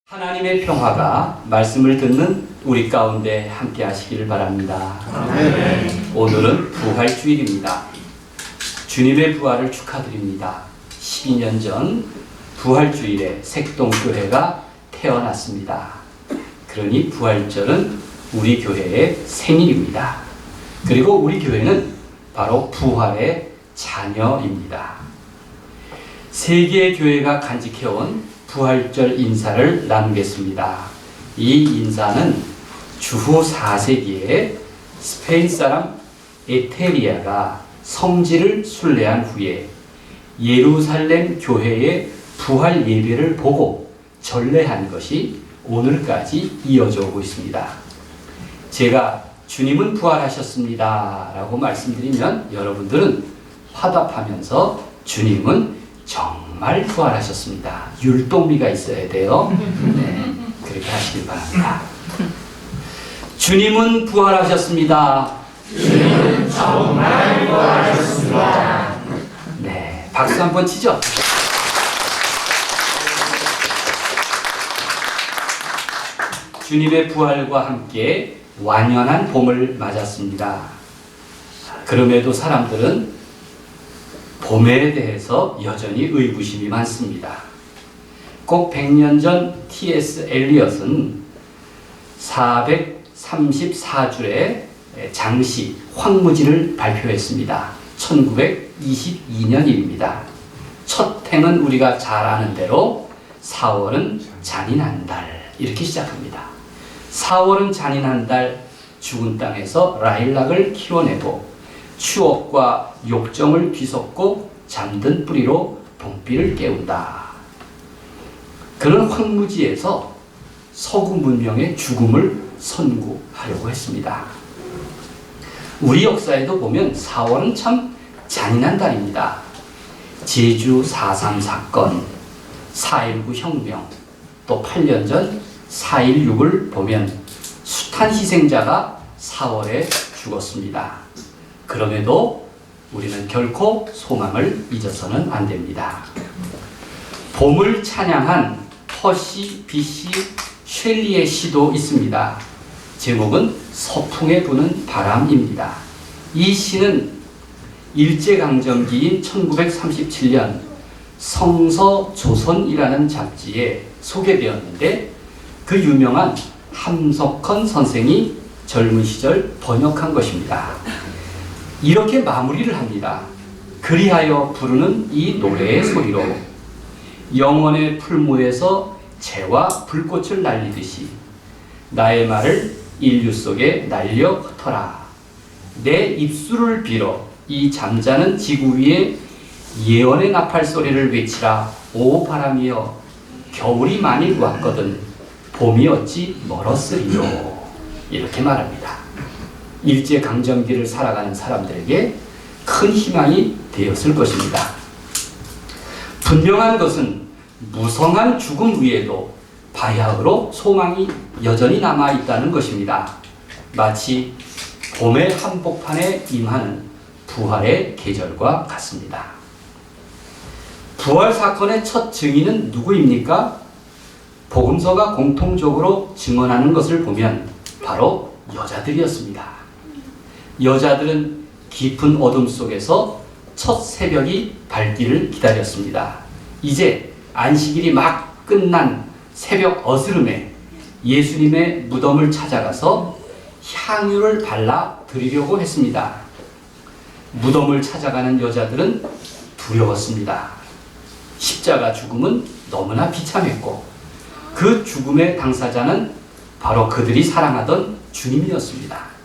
하나님의 평화가 말씀을 듣는 우리 가운데 함께 하시기를 바랍니다. 아멘. 오늘은 부활주일입니다. 주님의 부활을 축하드립니다. 12년 전 부활주일에 색동교회가 태어났습니다. 그러니 부활절은 우리 교회의 생일입니다. 그리고 우리 교회는 바로 부활의 자녀입니다. 세 개의 교회가 간직해온 부활절 인사를 나누겠습니다. 이 인사는 주후 4세기에 스페인 사람 에테리아가 성지를 순례한 후에 예루살렘 교회의 부활 예배를 보고 전례한 것이 오늘까지 이어져 오고 있습니다. 제가 주님은 부활하셨습니다 라고 말씀드리면 여러분들은 화답하면서 주님은 정말 부활하셨습니다. 율동미가 있어야 돼요. 네, 그렇게 하시길 바랍니다. 주님은 부활하셨습니다. 주님은 정말 부활하셨습니다. 네, 박수 한번 치죠. 주님의 부활과 함께 완연한 봄을 맞았습니다. 그럼에도 사람들은 봄에 대해서 여전히 의구심이 많습니다. 꼭 100년 전 T.S. 엘리엇은 434줄의 장시 황무지를 발표했습니다. 1922년입니다. 첫 해는 우리가 잘 아는 대로 4월은 잔인한 달 이렇게 시작합니다. 4월은 잔인한 달, 죽은 땅에서 라일락을 키워내고 추억과 욕정을 뒤섞고 잠든 뿌리로 봄비를 깨운다. 그런 황무지에서 서구 문명의 죽음을 선구하려고 했습니다. 우리 역사에도 보면 4월은 참 잔인한 달입니다. 제주 4.3 사건, 4.19 혁명, 또 8년 전 4.16을 보면 숱한 희생자가 4월에 죽었습니다. 그럼에도 우리는 결코 소망을 잊어서는 안 됩니다. 봄을 찬양한 퍼시 비시 셸리의 시도 있습니다. 제목은 서풍에 부는 바람입니다. 이 시는 일제강점기인 1937년 성서조선이라는 잡지에 소개되었는데 그 유명한 함석헌 선생이 젊은 시절 번역한 것입니다. 이렇게 마무리를 합니다. 그리하여 부르는 이 노래의 소리로 영원의 풀무에서 재와 불꽃을 날리듯이 나의 말을 인류 속에 날려 흩어라. 내 입술을 빌어 이 잠자는 지구 위에 예언의 나팔 소리를 외치라. 오 바람이여, 겨울이 만일 왔거든 봄이 어찌 멀었으리요. 이렇게 말합니다. 일제강점기를 살아가는 사람들에게 큰 희망이 되었을 것입니다. 분명한 것은 무성한 죽음 위에도 바야흐로 소망이 여전히 남아있다는 것입니다. 마치 봄의 한복판에 임하는 부활의 계절과 같습니다. 부활 사건의 첫 증인은 누구입니까? 복음서가 공통적으로 증언하는 것을 보면 바로 여자들이었습니다. 여자들은 깊은 어둠 속에서 첫 새벽이 밝기를 기다렸습니다. 이제 안식일이 막 끝난 새벽 어스름에 예수님의 무덤을 찾아가서 향유를 발라 드리려고 했습니다. 무덤을 찾아가는 여자들은 두려웠습니다. 십자가 죽음은 너무나 비참했고 그 죽음의 당사자는 바로 그들이 사랑하던 주님이었습니다.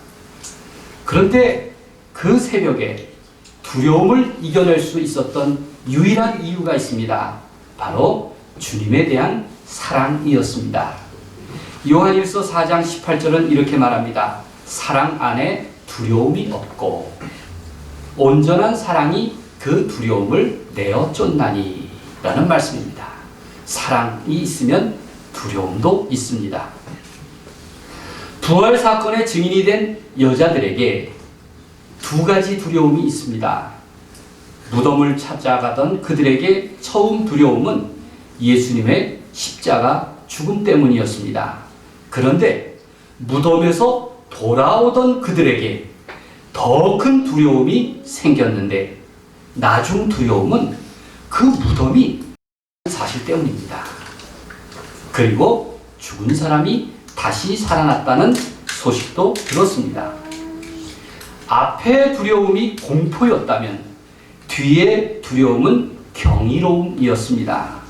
그런데 그 새벽에 두려움을 이겨낼 수 있었던 유일한 이유가 있습니다. 바로 주님에 대한 사랑이었습니다. 요한일서 4장 18절은 이렇게 말합니다. 사랑 안에 두려움이 없고 온전한 사랑이 그 두려움을 내어 쫓나니 라는 말씀입니다. 사랑이 있으면 두려움도 있습니다. 부활 사건의 증인이 된 여자들에게 두 가지 두려움이 있습니다. 무덤을 찾아가던 그들에게 처음 두려움은 예수님의 십자가 죽음 때문이었습니다. 그런데 무덤에서 돌아오던 그들에게 더 큰 두려움이 생겼는데 나중 두려움은 그 무덤이 사실 때문입니다. 그리고 죽은 사람이 다시 살아났다는 소식도 들었습니다. 앞에 두려움이 공포였다면 뒤에 두려움은 경이로움이었습니다.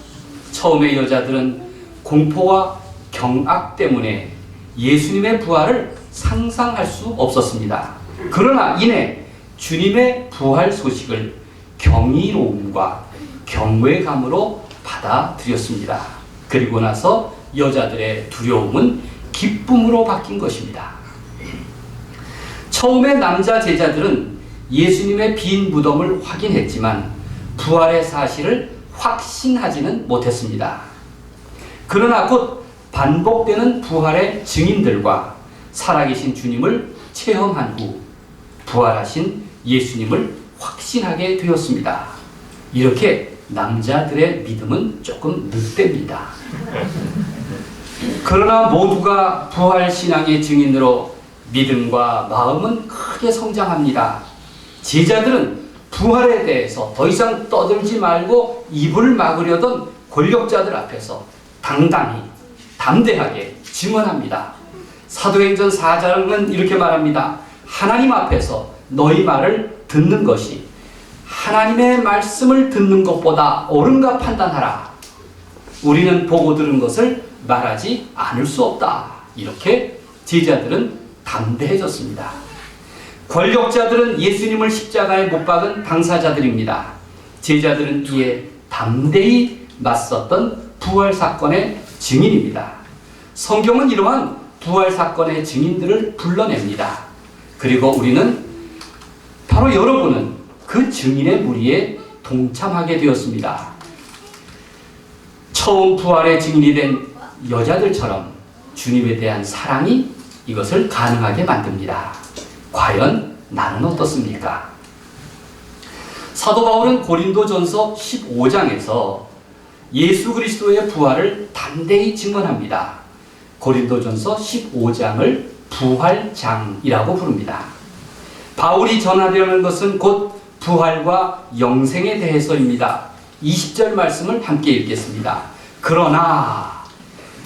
처음에 여자들은 공포와 경악 때문에 예수님의 부활을 상상할 수 없었습니다. 그러나 이내 주님의 부활 소식을 경이로움과 경외감으로 받아들였습니다. 그리고 나서 여자들의 두려움은 기쁨으로 바뀐 것입니다. 처음에 남자 제자들은 예수님의 빈 무덤을 확인했지만 부활의 사실을 확신하지는 못했습니다. 그러나 곧 반복되는 부활의 증인들과 살아계신 주님을 체험한 후 부활하신 예수님을 확신하게 되었습니다. 이렇게 남자들의 믿음은 조금 늑대입니다. 그러나 모두가 부활 신앙의 증인으로 믿음과 마음은 크게 성장합니다. 제자들은 부활에 대해서 더 이상 떠들지 말고 입을 막으려던 권력자들 앞에서 당당히 담대하게 증언합니다. 사도행전 4장은 이렇게 말합니다. 하나님 앞에서 너희 말을 듣는 것이 하나님의 말씀을 듣는 것보다 옳은가 판단하라. 우리는 보고 들은 것을 말하지 않을 수 없다. 이렇게 제자들은 담대해졌습니다. 권력자들은 예수님을 십자가에 못 박은 당사자들입니다. 제자들은 이에 담대히 맞섰던 부활 사건의 증인입니다. 성경은 이러한 부활 사건의 증인들을 불러냅니다. 그리고 우리는 바로 여러분은 그 증인의 무리에 동참하게 되었습니다. 처음 부활의 증인이 된 여자들처럼 주님에 대한 사랑이 이것을 가능하게 만듭니다. 과연 나는 어떻습니까? 사도 바울은 고린도전서 15장에서 예수 그리스도의 부활을 담대히 증언합니다. 고린도전서 15장을 부활장이라고 부릅니다. 바울이 전하려는 것은 곧 부활과 영생에 대해서입니다. 20절 말씀을 함께 읽겠습니다. 그러나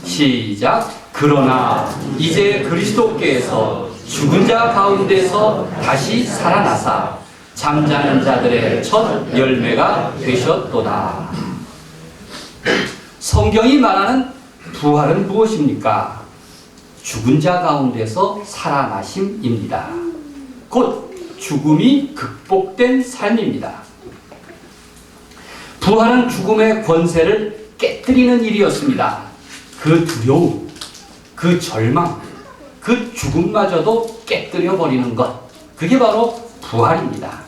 시작. 그러나 이제 그리스도께서 죽은 자 가운데서 다시 살아나사 잠자는 자들의 첫 열매가 되셨도다. 성경이 말하는 부활은 무엇입니까? 죽은 자 가운데서 살아나심입니다. 곧 죽음이 극복된 삶입니다. 부활은 죽음의 권세를 깨뜨리는 일이었습니다. 그 두려움, 그 절망, 그 죽음마저도 깨뜨려 버리는 것, 그게 바로 부활입니다.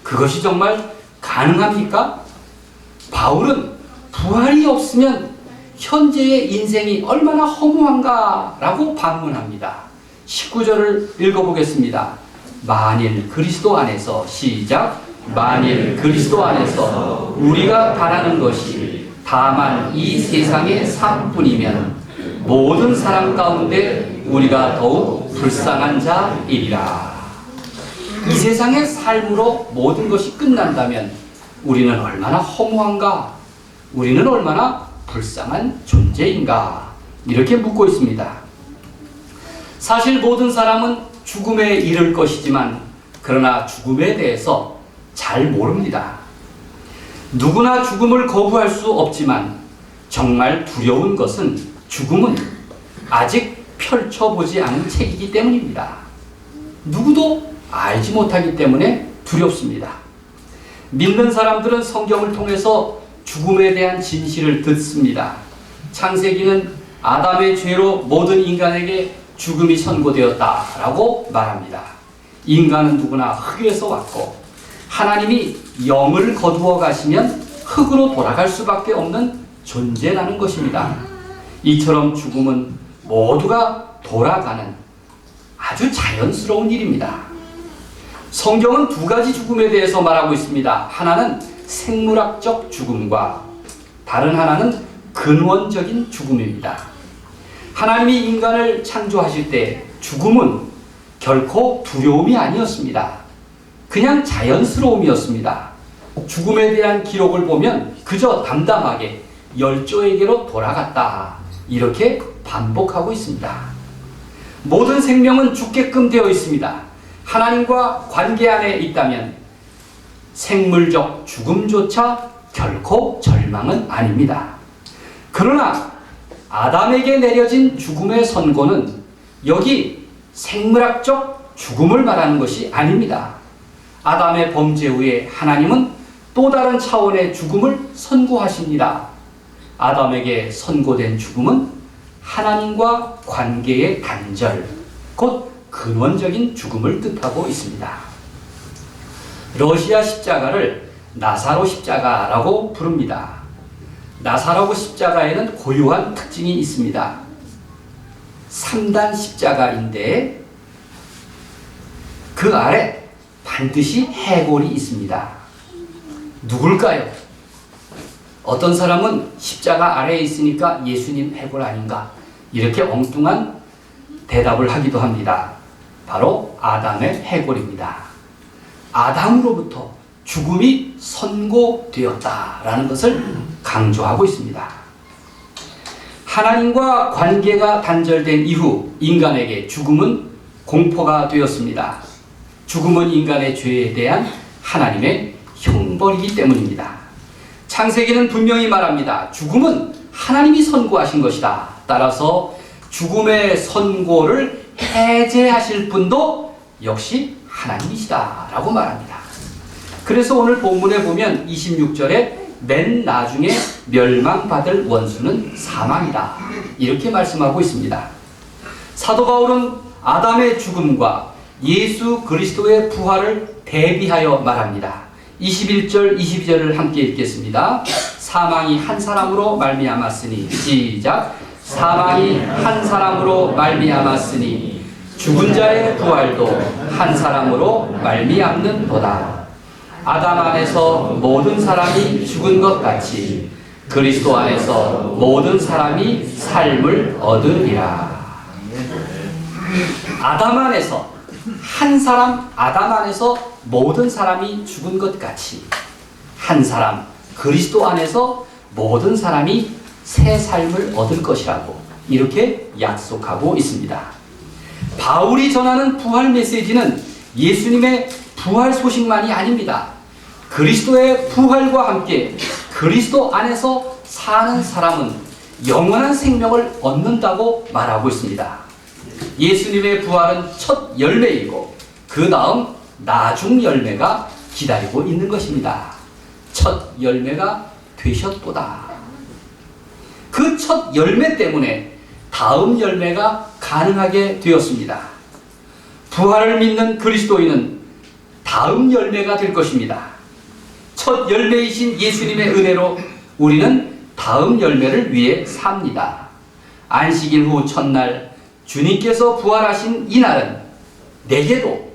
그것이 정말 가능합니까? 바울은 부활이 없으면 현재의 인생이 얼마나 허무한가 라고 반문합니다. 19절을 읽어보겠습니다. 만일 그리스도 안에서 시작. 만일 그리스도 안에서 우리가 바라는 것이 다만 이 세상의 삶뿐이면 모든 사람 가운데 우리가 더욱 불쌍한 자이리라. 이 세상의 삶으로 모든 것이 끝난다면 우리는 얼마나 허무한가? 우리는 얼마나 불쌍한 존재인가? 이렇게 묻고 있습니다. 사실 모든 사람은 죽음에 이를 것이지만 그러나 죽음에 대해서 잘 모릅니다. 누구나 죽음을 거부할 수 없지만 정말 두려운 것은 죽음은 아직 펼쳐보지 않은 책이기 때문입니다. 누구도 알지 못하기 때문에 두렵습니다. 믿는 사람들은 성경을 통해서 죽음에 대한 진실을 듣습니다. 창세기는 아담의 죄로 모든 인간에게 죽음이 선고되었다라고 말합니다. 인간은 누구나 흙에서 왔고 하나님이 영을 거두어 가시면 흙으로 돌아갈 수밖에 없는 존재라는 것입니다. 이처럼 죽음은 모두가 돌아가는 아주 자연스러운 일입니다. 성경은 두 가지 죽음에 대해서 말하고 있습니다. 하나는 생물학적 죽음과 다른 하나는 근원적인 죽음입니다. 하나님이 인간을 창조하실 때 죽음은 결코 두려움이 아니었습니다. 그냥 자연스러움이었습니다. 죽음에 대한 기록을 보면 그저 담담하게 열조에게로 돌아갔다, 이렇게 반복하고 있습니다. 모든 생명은 죽게끔 되어 있습니다. 하나님과 관계 안에 있다면 생물적 죽음조차 결코 절망은 아닙니다. 그러나 아담에게 내려진 죽음의 선고는 여기 생물학적 죽음을 말하는 것이 아닙니다. 아담의 범죄 후에 하나님은 또 다른 차원의 죽음을 선고하십니다. 아담에게 선고된 죽음은 하나님과 관계의 단절, 곧 근원적인 죽음을 뜻하고 있습니다. 러시아 십자가를 나사로 십자가라고 부릅니다. 나사로 십자가에는 고유한 특징이 있습니다. 3단 십자가인데 그 아래 반드시 해골이 있습니다. 누굴까요? 어떤 사람은 십자가 아래에 있으니까 예수님 해골 아닌가, 이렇게 엉뚱한 대답을 하기도 합니다. 바로 아담의 해골입니다. 아담으로부터 죽음이 선고되었다라는 것을 강조하고 있습니다. 하나님과 관계가 단절된 이후 인간에게 죽음은 공포가 되었습니다. 죽음은 인간의 죄에 대한 하나님의 형벌이기 때문입니다. 창세기는 분명히 말합니다. 죽음은 하나님이 선고하신 것이다. 따라서 죽음의 선고를 해제하실 분도 역시 하나님이시다 라고 말합니다. 그래서 오늘 본문에 보면 26절에 맨 나중에 멸망받을 원수는 사망이다, 이렇게 말씀하고 있습니다. 사도 바울은 아담의 죽음과 예수 그리스도의 부활을 대비하여 말합니다. 21절 22절을 함께 읽겠습니다. 사망이 한 사람으로 말미암았으니, 시작. 사망이 한 사람으로 말미암았으니 죽은 자의 부활도 한 사람으로 말미암는도다. 아담 안에서 모든 사람이 죽은 것 같이 그리스도 안에서 모든 사람이 삶을 얻으리라. 아담 안에서 한 사람, 아담 안에서 모든 사람이 죽은 것 같이 한 사람, 그리스도 안에서 모든 사람이 새 삶을 얻을 것이라고 이렇게 약속하고 있습니다. 바울이 전하는 부활 메시지는 예수님의 부활 소식만이 아닙니다. 그리스도의 부활과 함께 그리스도 안에서 사는 사람은 영원한 생명을 얻는다고 말하고 있습니다. 예수님의 부활은 첫 열매이고 그 다음 나중 열매가 기다리고 있는 것입니다. 첫 열매가 되셨도다. 그 첫 열매 때문에 다음 열매가 가능하게 되었습니다. 부활을 믿는 그리스도인은 다음 열매가 될 것입니다. 첫 열매이신 예수님의 은혜로 우리는 다음 열매를 위해 삽니다. 안식일 후 첫날 주님께서 부활하신 이날은 내게도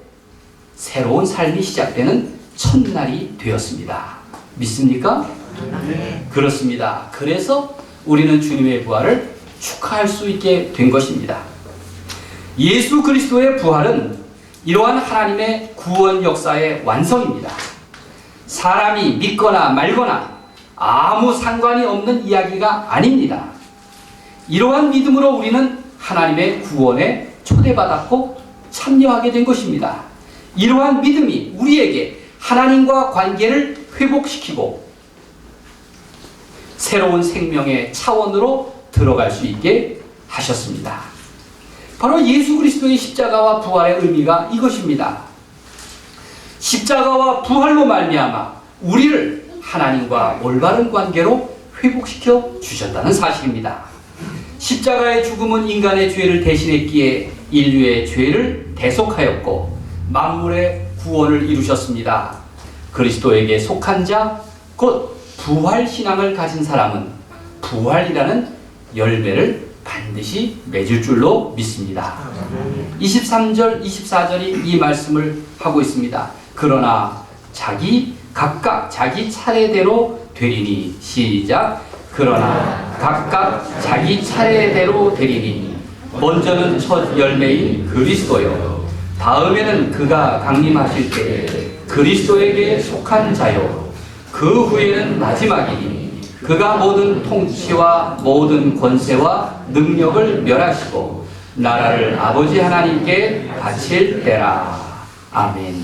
새로운 삶이 시작되는 첫날이 되었습니다. 믿습니까? 네. 그렇습니다. 그래서 우리는 주님의 부활을 축하할 수 있게 된 것입니다. 예수 그리스도의 부활은 이러한 하나님의 구원 역사의 완성입니다. 사람이 믿거나 말거나 아무 상관이 없는 이야기가 아닙니다. 이러한 믿음으로 우리는 하나님의 구원에 초대받았고 참여하게 된 것입니다. 이러한 믿음이 우리에게 하나님과 관계를 회복시키고 새로운 생명의 차원으로 들어갈 수 있게 하셨습니다. 바로 예수 그리스도의 십자가와 부활의 의미가 이것입니다. 십자가와 부활로 말미암아 우리를 하나님과 올바른 관계로 회복시켜 주셨다는 사실입니다. 십자가의 죽음은 인간의 죄를 대신했기에 인류의 죄를 대속하였고 만물의 구원을 이루셨습니다. 그리스도에게 속한 자, 곧 부활신앙을 가진 사람은 부활이라는 열매를 반드시 맺을 줄로 믿습니다. 23절, 24절이 이 말씀을 하고 있습니다. 그러나 각각 자기 차례대로 되리니, 시작. 그러나 각각 자기 차례대로 되리니 먼저는 첫 열매인 그리스도요 다음에는 그가 강림하실 때에 그리스도에게 속한 자요 그 후에는 마지막이니 그가 모든 통치와 모든 권세와 능력을 멸하시고 나라를 아버지 하나님께 바칠 때라. 아멘.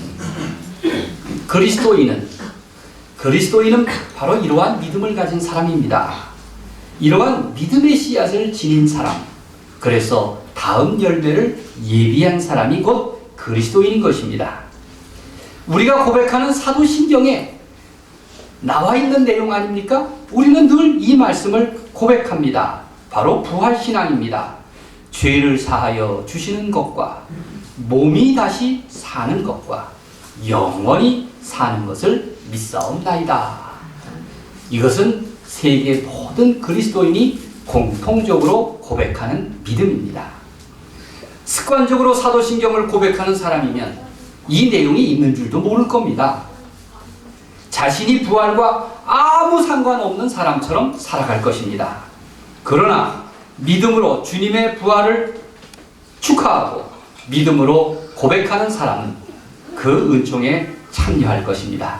그리스도인은 바로 이러한 믿음을 가진 사람입니다. 이러한 믿음의 씨앗을 지닌 사람, 그래서 다음 열매를 예비한 사람이 곧 그리스도인인 것입니다. 우리가 고백하는 사도신경에 나와 있는 내용 아닙니까? 우리는 늘 이 말씀을 고백합니다. 바로 부활신앙입니다. 죄를 사하여 주시는 것과 몸이 다시 사는 것과 영원히 사는 것을 믿사옵나이다. 이것은 세계 모든 그리스도인이 공통적으로 고백하는 믿음입니다. 습관적으로 사도신경을 고백하는 사람이면 이 내용이 있는 줄도 모를 겁니다. 자신이 부활과 아무 상관없는 사람처럼 살아갈 것입니다. 그러나 믿음으로 주님의 부활을 축하하고 믿음으로 고백하는 사람은 그 은총에 참여할 것입니다.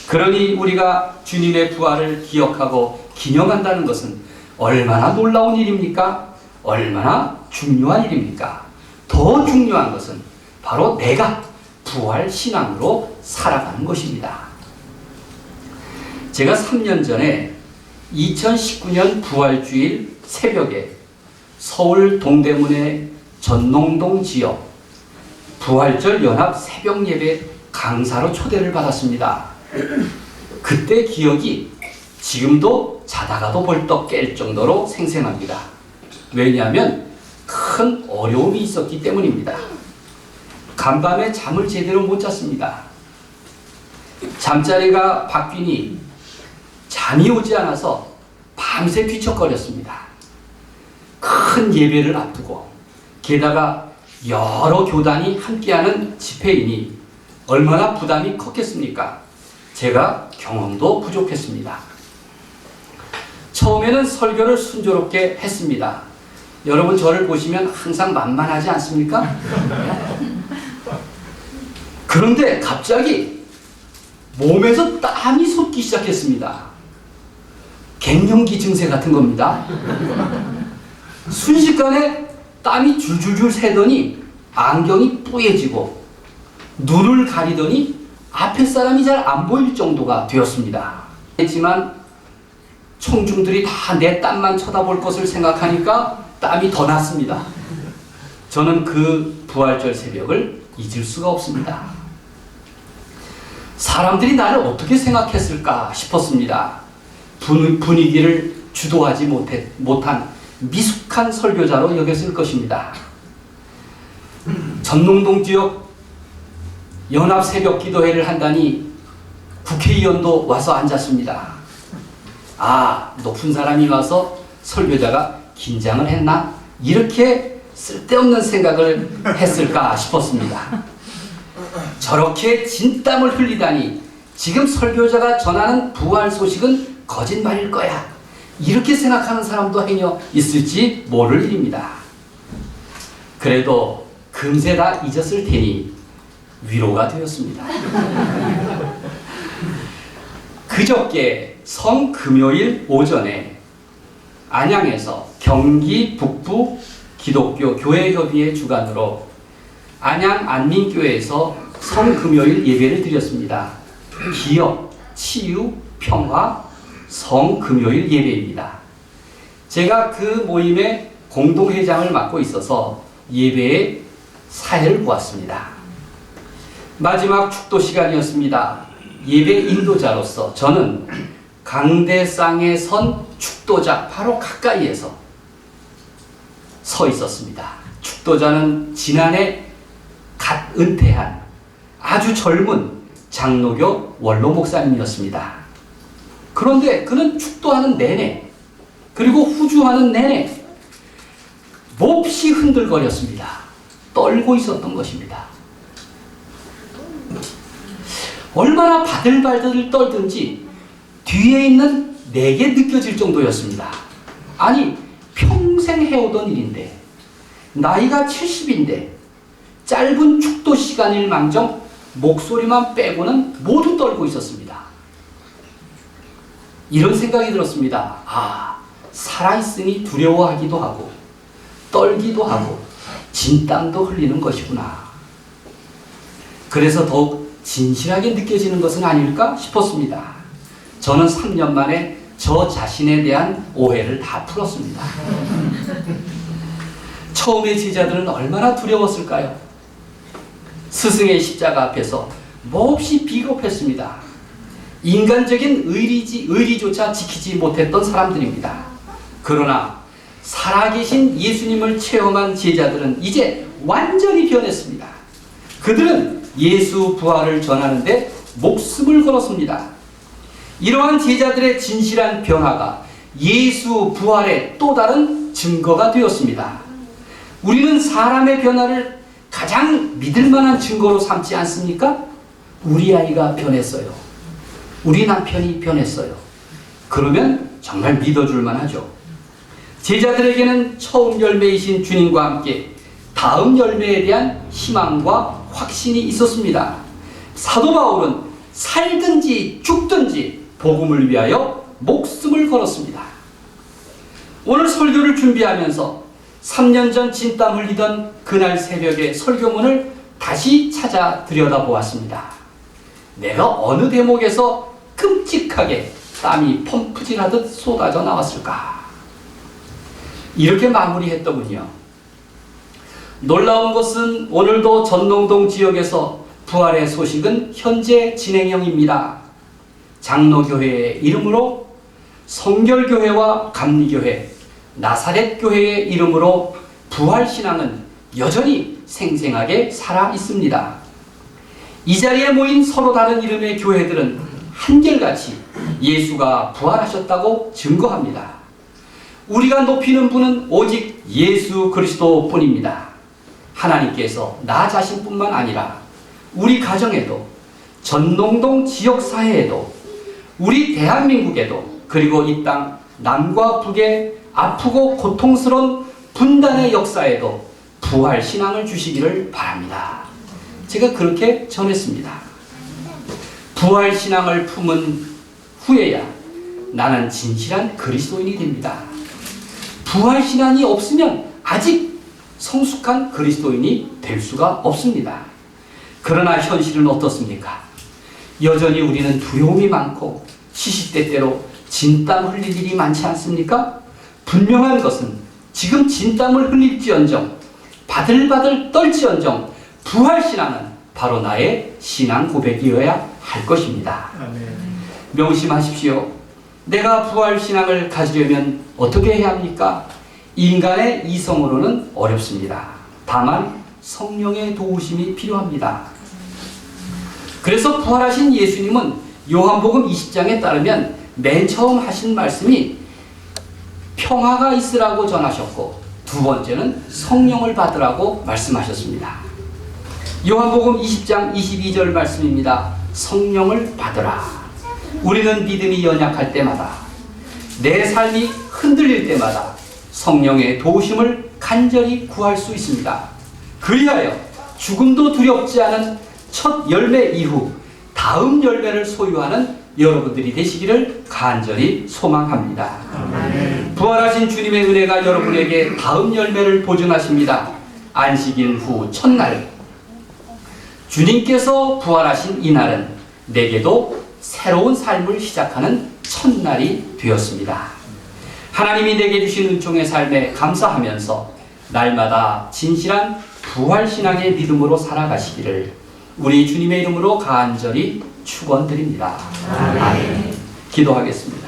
그러니 우리가 주님의 부활을 기억하고 기념한다는 것은 얼마나 놀라운 일입니까? 얼마나 중요한 일입니까? 더 중요한 것은 바로 내가 부활 신앙으로 살아가는 것입니다. 제가 3년 전에 2019년 부활주일 새벽에 서울 동대문의 전농동 지역 부활절 연합 새벽 예배 강사로 초대를 받았습니다. 그때 기억이 지금도 자다가도 벌떡 깰 정도로 생생합니다. 왜냐하면 큰 어려움이 있었기 때문입니다. 간밤에 잠을 제대로 못 잤습니다. 잠자리가 바뀌니 잠이 오지 않아서 밤새 뒤척거렸습니다. 큰 예배를 앞두고 게다가 여러 교단이 함께하는 집회이니 얼마나 부담이 컸겠습니까? 제가 경험도 부족했습니다. 처음에는 설교를 순조롭게 했습니다. 여러분 저를 보시면 항상 만만하지 않습니까? 그런데 갑자기 몸에서 땀이 솟기 시작했습니다. 갱년기 증세 같은 겁니다. 순식간에 땀이 줄줄줄 새더니 안경이 뿌얘지고 눈을 가리더니 앞에 사람이 잘 안 보일 정도가 되었습니다. 했지만 청중들이 다 내 땀만 쳐다볼 것을 생각하니까 땀이 더 났습니다. 저는 그 부활절 새벽을 잊을 수가 없습니다. 사람들이 나를 어떻게 생각했을까 싶었습니다. 분위기를 주도하지 못한 미숙한 설교자로 여겼을 것입니다. 전농동 지역 연합 새벽 기도회를 한다니 국회의원도 와서 앉았습니다. 아, 높은 사람이 와서 설교자가 긴장을 했나? 이렇게 쓸데없는 생각을 했을까 싶었습니다. 저렇게 진땀을 흘리다니 지금 설교자가 전하는 부활 소식은 거짓말일 거야. 이렇게 생각하는 사람도 행여 있을지 모를 일입니다. 그래도 금세 다 잊었을 테니 위로가 되었습니다. 그저께 성금요일 오전에 안양에서 경기 북부 기독교 교회협의회 주관으로 안양 안민교회에서 성금요일 예배를 드렸습니다. 기업, 치유, 평화, 성금요일 예배입니다. 제가 그 모임의 공동회장을 맡고 있어서 예배의 사회를 보았습니다. 마지막 축도 시간이었습니다. 예배 인도자로서 저는 강대상에 선 축도자 바로 가까이에서 서 있었습니다. 축도자는 지난해 갓 은퇴한 아주 젊은 장로교 원로 목사님이었습니다. 그런데 그는 축도하는 내내 그리고 후주하는 내내 몹시 흔들거렸습니다. 떨고 있었던 것입니다. 얼마나 바들바들 떨든지 뒤에 있는 내게 느껴질 정도였습니다. 아니, 평생 해오던 일인데, 나이가 70인데, 짧은 축도 시간일 망정 목소리만 빼고는 모두 떨고 있었습니다. 이런 생각이 들었습니다. 아, 살아있으니 두려워하기도 하고, 떨기도 하고, 진땀도 흘리는 것이구나. 그래서 더욱 진실하게 느껴지는 것은 아닐까 싶었습니다. 저는 3년 만에 저 자신에 대한 오해를 다 풀었습니다. 처음에 제자들은 얼마나 두려웠을까요? 스승의 십자가 앞에서 몹시 비겁했습니다. 인간적인 의리조차 지키지 못했던 사람들입니다. 그러나 살아계신 예수님을 체험한 제자들은 이제 완전히 변했습니다. 그들은 예수 부활을 전하는데 목숨을 걸었습니다. 이러한 제자들의 진실한 변화가 예수 부활의 또 다른 증거가 되었습니다. 우리는 사람의 변화를 가장 믿을 만한 증거로 삼지 않습니까? 우리 아이가 변했어요. 우리 남편이 변했어요. 그러면 정말 믿어줄 만하죠. 제자들에게는 처음 열매이신 주님과 함께 다음 열매에 대한 희망과 확신이 있었습니다. 사도 바울은 살든지 죽든지 복음을 위하여 목숨을 걸었습니다. 오늘 설교를 준비하면서 3년 전 진땀 흘리던 그날 새벽에 설교문을 다시 찾아 들여다보았습니다. 내가 어느 대목에서 끔찍하게 땀이 펌프질하듯 쏟아져 나왔을까? 이렇게 마무리했더군요. 놀라운 것은 오늘도 전농동 지역에서 부활의 소식은 현재 진행형입니다. 장로교회의 이름으로, 성결교회와 감리교회, 나사렛교회의 이름으로 부활신앙은 여전히 생생하게 살아 있습니다. 이 자리에 모인 서로 다른 이름의 교회들은 한결같이 예수가 부활하셨다고 증거합니다. 우리가 높이는 분은 오직 예수 그리스도뿐입니다. 하나님께서 나 자신뿐만 아니라 우리 가정에도, 전농동 지역사회에도, 우리 대한민국에도, 그리고 이 땅 남과 북의 아프고 고통스러운 분단의 역사에도 부활신앙을 주시기를 바랍니다. 제가 그렇게 전했습니다. 부활신앙을 품은 후에야 나는 진실한 그리스도인이 됩니다. 부활신앙이 없으면 아직 성숙한 그리스도인이 될 수가 없습니다. 그러나 현실은 어떻습니까? 여전히 우리는 두려움이 많고 시시때때로 진땀 흘릴 일이 많지 않습니까? 분명한 것은 지금 진땀을 흘릴지언정, 바들바들 떨지언정 부활신앙은 바로 나의 신앙 고백이어야 할 것입니다. 명심하십시오. 내가 부활신앙을 가지려면 어떻게 해야 합니까? 인간의 이성으로는 어렵습니다. 다만 성령의 도우심이 필요합니다. 그래서 부활하신 예수님은 요한복음 20장에 따르면 맨 처음 하신 말씀이 평화가 있으라고 전하셨고, 두 번째는 성령을 받으라고 말씀하셨습니다. 요한복음 20장 22절 말씀입니다. 성령을 받으라. 우리는 믿음이 연약할 때마다, 내 삶이 흔들릴 때마다 성령의 도우심을 간절히 구할 수 있습니다. 그리하여 죽음도 두렵지 않은 첫 열매 이후 다음 열매를 소유하는 여러분들이 되시기를 간절히 소망합니다. 아멘. 부활하신 주님의 은혜가 여러분에게 다음 열매를 보증하십니다. 안식일 후 첫날, 주님께서 부활하신 이날은 내게도 새로운 삶을 시작하는 첫날이 되었습니다. 하나님이 내게 주신 은총의 삶에 감사하면서 날마다 진실한 부활신앙의 믿음으로 살아가시기를 우리 주님의 이름으로 간절히 축원드립니다. 아멘. 기도하겠습니다.